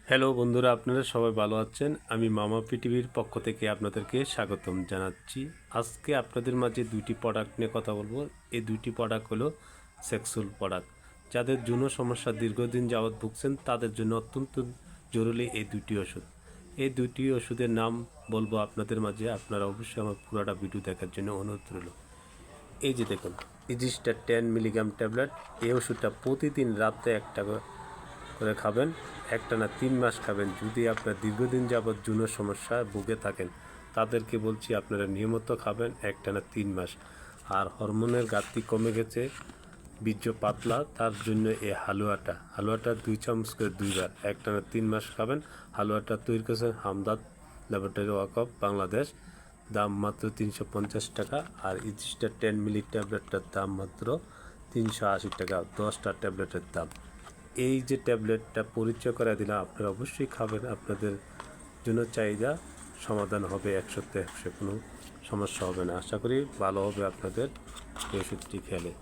Hello বন্ধুরা, আপনারা সবাই ভালো আছেন। আমি মামা পৃথিবীর পক্ষ থেকে আপনাদেরকে স্বাগতম জানাচ্ছি। আজকে আপনাদের মাঝে দুইটি প্রোডাক্ট নিয়ে কথা বলবো। এই দুইটি প্রোডাক্ট হলো সেক্সুয়াল প্রোডাক্ট। যাদের যৌন সমস্যা দীর্ঘদিন যাবৎ ভুগছেন তাদের জন্য অত্যন্ত জরুরি এই দুইটি ওষুধ। এই দুইটি ওষুধের নাম বলবো আপনাদের মাঝে, আপনারা অবশ্যই আমার পুরোটা ভিডিও দেখার জন্য অনুরোধ রইল। এই যে দেখুন, ইজিস্টার 10 মিলিগ্রাম ট্যাবলেট। এই ওষুধটা প্রতিদিন রাত্রে একটা করে খাবেন, একটানা 3 মাস খাবেন। যদি আপনার দীর্ঘদিন যাবৎ যৌন সমস্যায় ভুগে থাকেন তাদেরকে বলছি আপনারা নিয়মিত খাবেন একটানা 3 মাস। আর হরমোনের ঘাটতি কমে গেছে, বীর্য পাতলা, তার জন্য এই হালুয়াটা 2 চামচ করে 2 বার একটানা 3 মাস খাবেন। হালুয়াটা তৈরি করেছেন হামদাদ ল্যাবরেটরি ওয়াকফ বাংলাদেশ। দাম মাত্র 350 টাকা। আর ইজিস্টার 10 মিলি ট্যাবলেটটার দাম মাত্র 380 টাকা, 10টা ট্যাবলেটের দাম। এই যে ট্যাবলেটটা পরিচয় করে দিলাম, আপনারা অবশ্যই খাবেন। আপনাদের জন্য চাহিদা সমাধান হবে, 100-100, কোনো সমস্যা হবে না। আশা করি ভালো হবে আপনাদের এই ওষুধটি খেলে।